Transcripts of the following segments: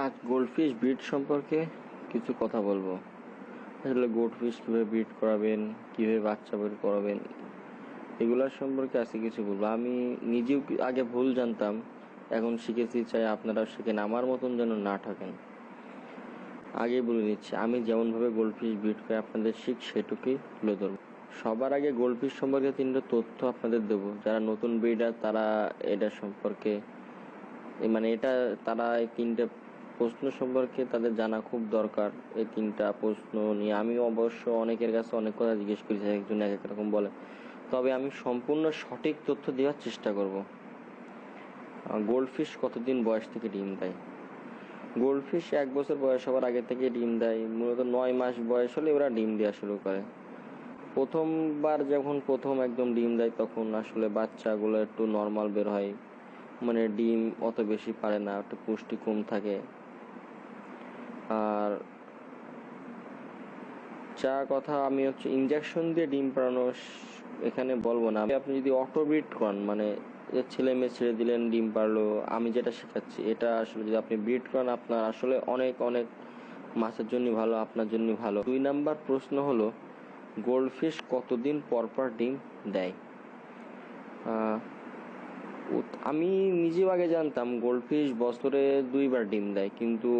আজ goldfish breed সম্পর্কে কিছু কথা বলবো। আসলে গোল্ডফিশ কীভাবে ব্রিড করাবেন, কীভাবে বাচ্চা বের করাবেন, এগুলোর সম্পর্কে আজকে কিছু বলবো। আমি নিজেও আগে ভুল জানতাম, এখন শিখেছি, চাই আপনারাও শিখেন, আমার মতন যেন না ঠকেন। আগে বলে নিচ্ছি, আমি যেমনভাবে গোল্ডফিশ ব্রিড করে আপনাদের সেটুকুই তুলে ধরবো। সবার আগে গোল্ডফিশ সম্পর্কে 3টা তথ্য আপনাদের দেবো। যারা নতুন ব্রিডার তারা এটা সম্পর্কে তারা এই 3টে প্রশ্ন সম্পর্কে তাদের জানা খুব দরকার। এই 3টা প্রশ্ন নিয়ে আমি অবশ্য অনেকের কাছে অনেক কথা জিজ্ঞেস করেছি, একজন এক এক রকম বলে, তবে আমি সম্পূর্ণ সঠিক তথ্য দেওয়ার চেষ্টা করব। গোল্ডফিশ কতদিন বয়স থেকে ডিম দেয়? গোল্ডফিশ 1 বছর বয়স হওয়ার আগে থেকে ডিম দেয়। মূলত 9 মাস বয়স হলে ওরা ডিম দেওয়া শুরু করে। প্রথমবার যখন একদম ডিম দেয় তখন আসলে বাচ্চাগুলো একটু নর্মাল বের হয়, ডিম অত বেশি পারে না, একটু পুষ্টি কম থাকে। আর কথা আমি ইনজেকশন দিয়ে ডিম পাড়ানো এখানে বলবো না। আপনি যদি অটো ব্রিড করান, ছেলে মেয়ে ছেড়ে দিলেন, ডিম পারলো, আমি যেটা শেখাচ্ছি এটা আসলে যদি আপনি ব্রিড করান, আপনার আসলে অনেক অনেক মাছের জন্য ভালো, আপনার জন্য ভালো। 2 নাম্বার প্রশ্ন হলো, গোল্ডফিশ কতদিন পর পর ডিম দেয়? আমি নিজেও আগে জানতাম গোল্ডফিশ বছরে 2 বার ডিম দেয়, কিন্তু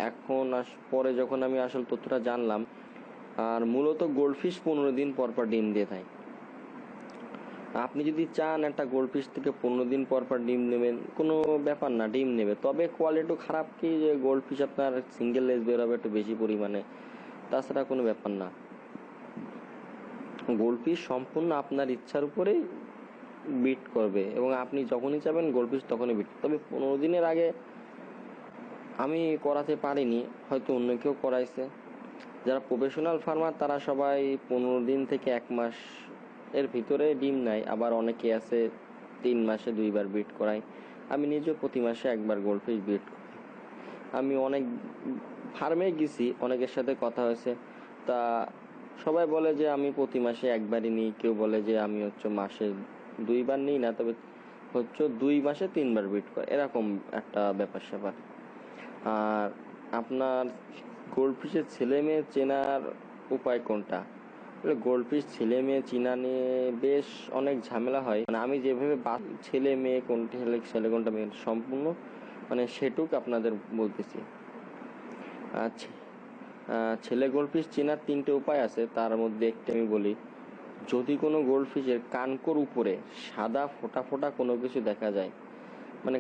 এখন পরে যখন আমি আসল তথ্যটা জানলাম, আর মূলত গোল্ডফিশ 15 দিন পর পর ডিম দিয়ে দেয়। আপনি যদি চান একটা গোল্ডফিশ থেকে 15 দিন পর পর ডিম নেবেন, কোনো ব্যাপার না, ডিম নেবে, তবে কোয়ালিটি খারাপ কি যে গোল্ডফিশ আপনার সিঙ্গেল লেজ বের হবে একটু বেশি পরিমাণে, তাছাড়া কোনো ব্যাপার না। গোল্ডফিশ সম্পূর্ণ আপনার ইচ্ছার উপরেই বিট করবে এবং আপনি যখনই চাবেন গোল্ডফিশ তখনই বিট। তবে 15 দিনের আগে আমি করাতে পারিনি, হয়তো অন্য কেউ করাইছে। যারা প্রফেশনাল ফার্মার তারা সবাই 15 দিন থেকে 1 মাস এর ভিতরে ডিম নেয়। আবার অনেকে আছে 3 মাসে 2 বার বিট করায়। আমি নিজেও প্রতি মাসে 1 বার গোল্ডফিশ বিট করি। আমি অনেক ফার্মে গেছি, অনেকের সাথে কথা হয়েছে, তা সবাই বলে যে আমি প্রতি মাসে 1 বারই নিই, কেউ বলে যে আমি মাসে 2 বার নিই না, তবে 2 মাসে 3 বার বিট করে, এরকম একটা ব্যাপার স্যাপার। আর আপনার গোল্ডফিশের ছেলে মেয়ে চেনার উপায় কোনটা? গোল্ডফিশ ছেলে মেয়ে চিনা নিয়ে বেশ অনেক ঝামেলা হয়। আমি যেভাবে ছেলে মেয়ে কোনটা ছেলে কোনটা মেয়ে সম্পূর্ণ সেটুক আপনাদের বলতেছি। আচ্ছা, ছেলে গোল্ডফিশ চেনার 3টে উপায় আছে, তার মধ্যে একটা আমি বলি। যদি কোনো গোল্ডফিশের কানকোর উপরে সাদা ফোটা ফোটা কোনো কিছু দেখা যায়,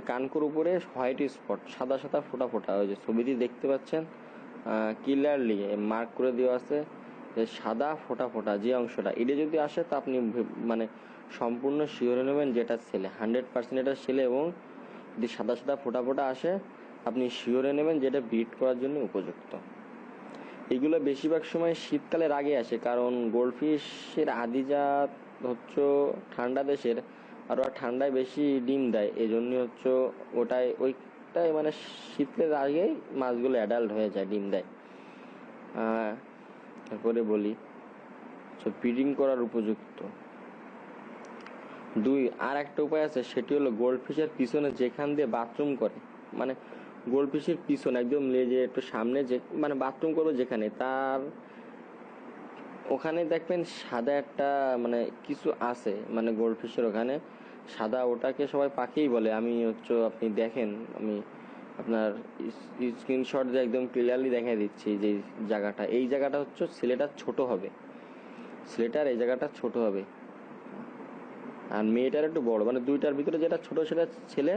কানকোর উপরে হোয়াইট স্পট, সাদা সাদা ফোটা ফোটা, ওই যে ছবিটি দেখতে পাচ্ছেন ক্লিয়ারলি মার্ক করে দেওয়া আছে যে সাদা ফোটা ফোটা যে অংশটা, এটা যদি আসে তা আপনি সম্পূর্ণ শিওরে নেবেন যেটা ছেলে, 100% এটা ছেলে। এবং যদি সাদা সাদা ফোটা ফোটা আসে আপনি শিওরে নেবেন যেটা ব্রিড করার জন্য উপযুক্ত। এগুলো বেশিরভাগ সময় শীতকালের আগে আসে, কারণ গোল্ডফিশের আদিজাত ঠান্ডা দেশের, আর ওরা ঠান্ডায় বেশি ডিম দেয়, এই জন্য ওইটাই শীতের আগেই মাছগুলো অ্যাডাল্ট হয়ে যায়, ডিম দেয়। তারপরে বলি ব্রিডিং করার উপযুক্ত 2 আর একটা উপায় আছে, সেটি হলো গোল্ডফিশের পিছনে যেখান দিয়ে বাথরুম করে, গোল্ডফিশের পিছনে একদম লেজে একটু সামনে যে বাথরুম করবে যেখানে, তার ওখানে দেখবেন সাদা একটা কিছু আছে, গোল্ডফিশের ওখানে সাদা, ওটাকে সবাই পাখিই বলে। আমি আপনি দেখেন, আমি আপনার স্ক্রিনশট দিয়ে একদম ক্লিয়ারলি দেখাই দিচ্ছি যে জায়গাটা, এই জায়গাটা ছেলেটা ছোট হবে, ছেলেটার এই জায়গাটা ছোট হবে, আর মেয়েটার একটু বড়, 2টার ভিতরে যেটা ছোট সেটা ছেলে,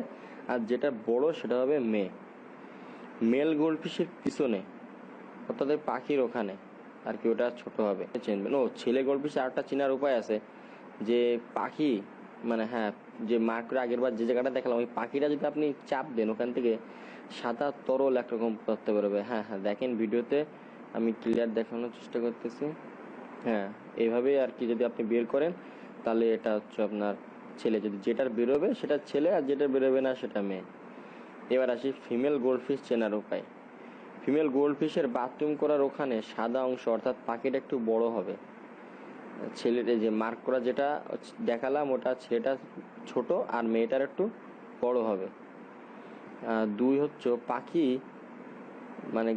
আর যেটা বড় সেটা হবে মেয়ে। মেল গোল্ডফিশের পিছনে অর্থাৎ পাখির ওখানে আর কি ওটা ছোট হবে, চিনবেন। ছেলে গোল্ডফিশের আরেকটা চেনার উপায় আছে, যে পাখি হ্যাঁ, যে মার্ক করে আগের বার যে জায়গাটা দেখালাম, ওই পাখিটা যদি আপনি চাপ দেন ওখান থেকে সাদা তরল একরকম করতে পারবে। হ্যাঁ হ্যাঁ, দেখেন ভিডিওতে আমি ক্লিয়ার দেখানোর চেষ্টা করতেছি। হ্যাঁ, এইভাবেই আর কি যদি আপনি বের করেন তাহলে এটা আপনার ছেলে, যদি যেটার বেরোবে সেটা ছেলে, আর যেটা বেরোবে না সেটা মেয়ে। এবার আসি ফিমেল গোল্ডফিশ চেনার উপায়। ফিমেল গোল্ডফিশের বাথরুম করার ওখানে সাদা অংশ অর্থাৎ পাখিটা একটু বড় হবে, ছেলেটা যে মার্ক করা যেটা দেখালাম ওটা ছেলেটা ছোট আর মেয়েটার একটু বড় হবে। 2 পাখি মানে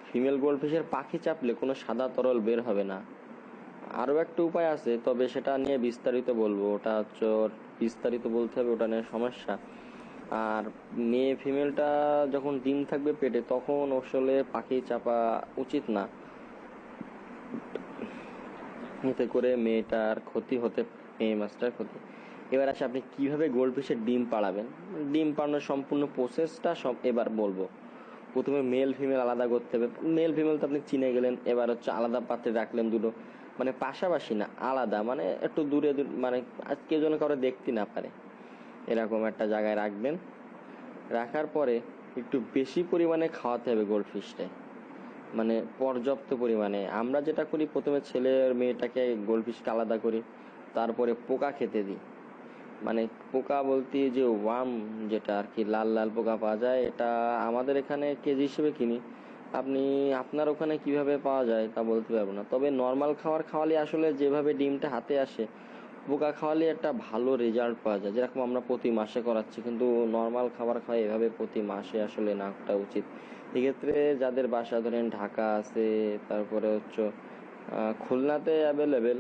ফিমেল গোল্ডফিশের পাখি চাপলে কোনো সাদা তরল বের হবে না। আরও একটা উপায় আছে, তবে সেটা নিয়ে বিস্তারিত বলবো, ওটা হচ্ছে বিস্তারিত বলতে হবে, ওটা নিয়ে সমস্যা। আর মেয়ে ফিমেলটা যখন ডিম থাকবে পেটে তখন আসলে পাখি চাপা উচিত না, এতে করে মেয়েটার ক্ষতি হতে, মেয়ে মাছটার ক্ষতি। এবার আসে আপনি কিভাবে গোল্ডফিশের ডিম পাড়াবেন। ডিম পাড়ানোর সম্পূর্ণ প্রসেসটা সব এবার বলবো। প্রথমে মেল ফিমেল আলাদা করতে হবে। মেল ফিমেল তো আপনি চিনে গেলেন। এবার হচ্ছে আলাদা পাত্রে রাখলেন দুটো, মানে পাশাপাশি না, আলাদা, মানে একটু দূরে মানে আজকে যেন কারো দেখতে না পারে এরকম একটা জায়গায় রাখবেন। রাখার পরে একটু বেশি পরিমাণে খাওয়াতে হবে গোল্ডফিশটায়, মানে পর্যাপ্ত পরিমাণে। আমরা যেটা করি, প্রথমে ছেলে আর মেয়েটাকে গোল্ডফিশকে আলাদা করি, তারপরে পোকা খেতে দিই। মানে পোকা বলতে যে ওয়ার্ম, যেটা আর কি লাল লাল পোকা পাওয়া যায়, এটা আমাদের এখানে কেজি হিসেবে কিনি। আপনি আপনার ওখানে কিভাবে পাওয়া যায় তা বলতে পারবো না, তবে নর্মাল খাবার খাওয়ালে আসলে যেভাবে ডিমটা হাতে আসে, পোকা খাওয়ালে একটা ভালো রেজাল্ট পাওয়া যায়, যেরকম আমরা প্রতি মাসে করাচ্ছি। কিন্তু নর্মাল খাবার খাওয়া এভাবে প্রতি মাসে আসলে না করা উচিত। এক্ষেত্রে যাদের বাসা ধরেন ঢাকা আছে, তারপরে হচ্ছে খুলনাতে অ্যাভেলেবেল,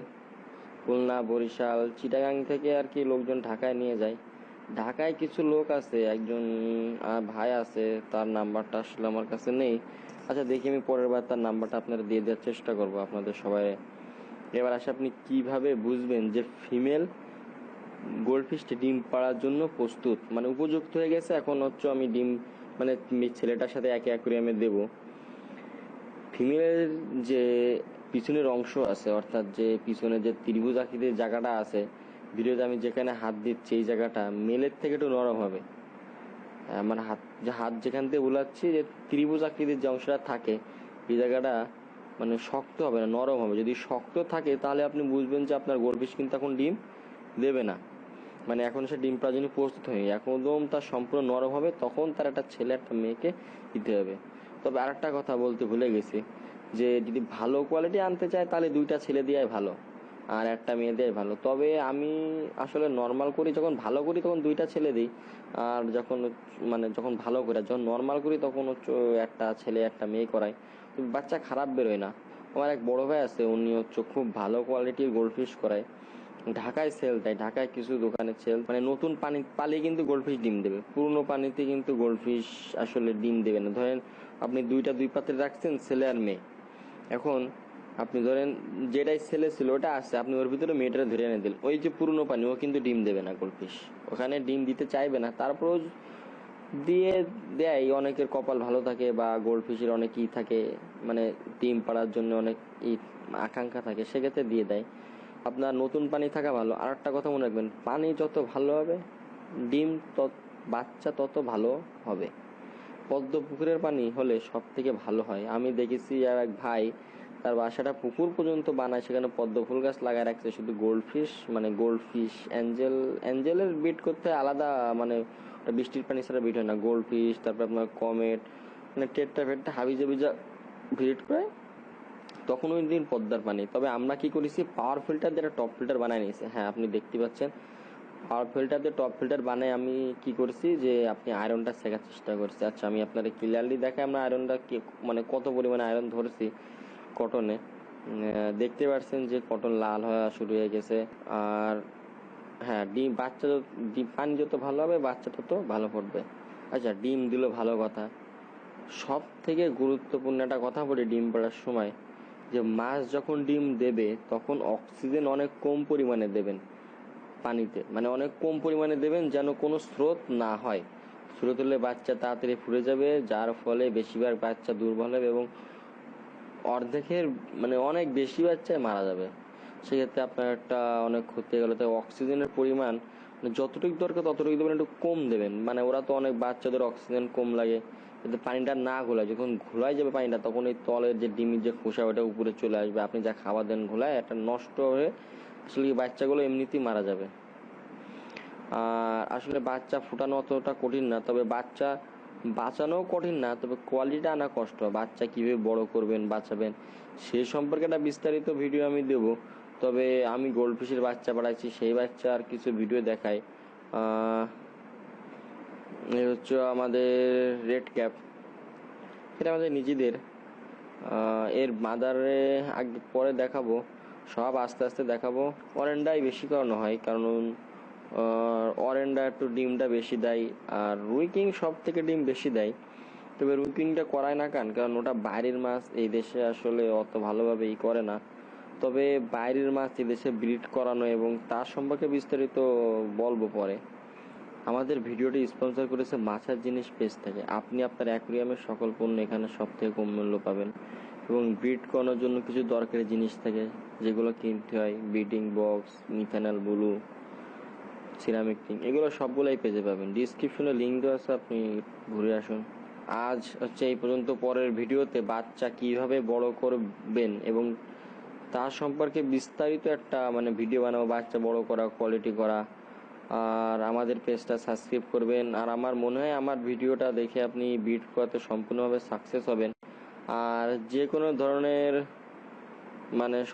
খুলনা, বরিশাল, চিটাগাং থেকে আর কি লোকজন ঢাকায় নিয়ে যায়। ঢাকায় কিছু লোক আছে, একজন ভাই আছে, তার নাম্বারটা আসলে আমার কাছে নেই। আচ্ছা, দেখি আমি পরের বার তার নাম্বারটা আপনারা দিয়ে দেওয়ার চেষ্টা করবো আপনাদের সবাই। এবার আসে আপনি কিভাবে বুঝবেন যে ফিমেল গোল্ডফিশটি ডিম পাড়ার জন্য প্রস্তুত, মানে উপযুক্ত হয়ে গেছে, এখন হচ্ছে আমি ডিম, মানে ছেলেটার সাথে একে অ্যাকুয়ারিয়ামে দেবো। ফিমেলের যে পিছনের অংশ আছে, অর্থাৎ যে পিছনে যে ত্রিভুজ আকৃতির জায়গাটা আছে, ভিডিওতে আমি যেখানে হাত দিচ্ছি এই জায়গাটা মেলের থেকে একটু নরম হবে। আমার হাত যেখান থেকে বুলাচ্ছি, যে ত্রিভুজ আকৃতির যে অংশটা থাকে এই জায়গাটা মানে শক্ত হবে না, নরম হবে। যদি শক্ত থাকে তাহলে আপনি বুঝবেন যে আপনার গোল্ডফিশ কিন্তু এখন ডিম দেবে না, মানে এখন সে ডিম পাড়ার জন্য প্রস্তুত হয়নি। একদম তার সম্পূর্ণ নরম হবে, তখন তার একটা ছেলে একটা মেয়েকে দিতে হবে। তবে আর একটা কথা বলতে ভুলে গেছি, যে যদি ভালো কোয়ালিটি আনতে চায় তাহলে দুইটা ছেলে দেওয়াই ভালো, আর একটা মেয়ে দেওয়াই ভালো। তবে আমি আসলে নর্মাল করি, যখন ভালো করি তখন দুইটা ছেলে দিই, আর যখন মানে যখন ভালো করি, যখন নর্মাল করি তখন হচ্ছে একটা ছেলে একটা মেয়ে করাই, তো বাচ্চা খারাপ বেরোয় না। আমার এক বড় ভাই আছে, উনি হচ্ছে খুব ভালো কোয়ালিটির গোল্ডফিশ করায়, ঢাকায় সেল দেয়, ঢাকায় কিছু দোকানে সেল, মানে নতুন পানি পালে কিন্তু গোল্ডফিশ ডিম দেবে, পুরনো পানিতে কিন্তু গোল্ডফিশ আসলে ডিম দেবে না। ধরেন আপনি দুই পাত্রে রাখছেন, ছেলে আর মেয়ে, এখন আপনি ধরেন যেটাই ছেলে ছিল ওটা আসছে, আপনি ওর ভিতরে মেয়েটা ধরে এনে দিলেন, ওই যে পুরনো পানি, ও কিন্তু ডিম দেবে না, গোল্ডফিশ ওখানে ডিম দিতে চাইবে না। তারপরও দিয়ে দেয়, অনেকের কপাল ভালো থাকে বা গোল্ডফিশের অনেক থাকে, মানে ডিম পাড়ার জন্য অনেক আকাঙ্ক্ষা থাকে, সেক্ষেত্রে দিয়ে দেয়। আপনার নতুন পানি থাকা ভালো। আর একটা কথা মনে রাখবেন, পানি যত ভালো হবে ডিম বাচ্চা তত ভালো হবে। পদ্ম পুকুরের পানি হলে সব থেকে ভালো হয়। আমি দেখেছি আর এক ভাই তার বাসাটা পুকুর পর্যন্ত বানায়, সেখানে পদ্ম ফুল গাছ লাগায় রাখছে, শুধু গোল্ডফিশ, মানে গোল্ডফিশ অ্যাঞ্জেলের বিট করতে আলাদা, মানে বৃষ্টির পানি ছাড়া বিট হয় না। গোল্ডফিশ, তারপর আপনার কমেট, মানে টেট্টা ফেট্টা হাবি জাবি যা ভিট করে, তখন ওই দিন পদ্মার পানি। তবে আমরা কি করেছি, পাওয়ার ফিল্টার দিয়ে টপ ফিল্টার বানায় নিয়েছি। হ্যাঁ, আপনি দেখতে পাচ্ছেন পাওয়ার ফিল্টার দিয়ে টপ ফিল্টার বানায় আমি কি করছি, যে আপনি আয়রনটা শেখার চেষ্টা করছি। আচ্ছা, আমি আপনাদের ক্লিয়ারলি দেখাই আমরা আয়রনটা মানে কত পরিমাণে আয়রন ধরছি কটনে। দেখতে পাচ্ছেন যে কটন লাল হওয়া শুরু হয়ে গেছে। আর হ্যাঁ, ডিম বাচ্চা ডিম পানি যত ভালো হবে বাচ্চা তত ভালো পড়বে। আচ্ছা, ডিম দিল ভালো কথা, সব থেকে গুরুত্বপূর্ণ একটা কথা বলি ডিম পাড়ার সময়, যে মাছ যখন ডিম দেবে তখন অক্সিজেন অনেক কম পরিমাণে দেবেন পানিতে, মানে অনেক কম পরিমাণে দেবেন, যেন কোনো স্রোত না হয়। স্রোত হলে বাচ্চা তাড়াতাড়ি ফুরে যাবে, যার ফলে বেশিরভাগ বাচ্চা দুর্বল হবে এবং অর্ধেকের মানে অনেক বেশি বাচ্চায় মারা যাবে। সেক্ষেত্রে আপনার একটা অনেক ক্ষতি হয়ে গেল। তাই অক্সিজেনের পরিমাণ মানে যতটুকু দরকার ততটুকু দেবেন, একটু কম দেবেন। মানে ওরা তো অনেক বাচ্চাদের অক্সিজেন কম লাগে, যাতে পানিটা না ঘোলায়। যখন ঘোলাই যাবে পানিটা, তখন এই তলের যে ডিমের যে খোসা ওটা উপরে চলে আসবে, আপনি যা খাবার দেন ঘোলায় একটা নষ্ট হয়ে আসলে বাচ্চাগুলো এমনিতেই মারা যাবে। আর আসলে বাচ্চা ফুটানো অতটা কঠিন না, তবে বাচ্চা বাঁচানোও কঠিন না, তবে কোয়ালিটি আনা কষ্ট। বাচ্চা কিভাবে বড় করবেন, বাঁচাবেন, সে সম্পর্কে একটা বিস্তারিত ভিডিও আমি দেব। তবে আমি গোল্ডফিশের বাচ্চা বাড়াইছি, সেই বাচ্চার কিছু ভিডিও দেখাই। এই হচ্ছে আমাদের রেড ক্যাপ। এটা আমাদের নিজেদের। এর মাদারে আগে পরে দেখাবো, সব আস্তে আস্তে দেখাবো। অরেন্ডাই বেশি করানো হয়, কারণ অরেন্ডা একটু ডিমটা বেশি দেয়, আর রুই কিং সব থেকে ডিম বেশি দেয়। তবে রুই কিংটা করায় না কারণ ওটা বাইরের মাছ, এই দেশে আসলে অত ভালোভাবে করে না। তবে বাইরের মাছ এই দেশে ব্রিড করানো এবং তার সম্পর্কে বিস্তারিত বলবো পরে। আমাদের ভিডিওটি স্পন্সর করেছে মাছের জিনিস পেজ থেকে। আপনি আপনার অ্যাকুরিয়ামের সকল পণ্য এখানে সব থেকে কম মূল্য পাবেন, এবং ব্রিড করানোর জন্য কিছু দরকারি জিনিস থাকে যেগুলো কিনতে হয়, breeding box, methanol blue, ceramic ring, এগুলো সবগুলাই পেজে পাবেন। ডিসক্রিপশনে লিঙ্ক দেওয়া আছে, আপনি ঘুরে আসুন। আজ হচ্ছে এই পর্যন্ত। পরের ভিডিওতে বাচ্চা কিভাবে বড় করবেন এবং তার সম্পর্কে বিস্তারিত একটা ভিডিও বানাবো, বাচ্চা বড় করা, কোয়ালিটি করা। আর আমাদের পেজটা সাবস্ক্রাইব করবেন। আর আমার মনে হয় আমার ভিডিওটা দেখে আপনি বিট করাতে সম্পূর্ণভাবে সাকসেস হবেন। আর যে কোনো ধরনের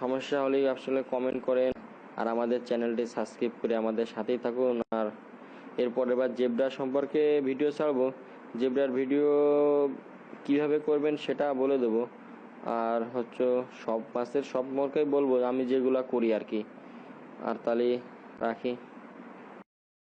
সমস্যা হলেই আসলে কমেন্ট করেন। আর আমাদের চ্যানেলটি সাবস্ক্রাইব করে আমাদের সাথেই থাকুন। আর এরপর এবার জেব্রা সম্পর্কে ভিডিও ছাড়বো। জেব্রার ভিডিও কিভাবে করবেন সেটা বলে দেবো। আর হচ্ছে সব মাছের সব সম্পর্কে বলবো আমি যেগুলা করি আর কি। আর তাহলে রাখি।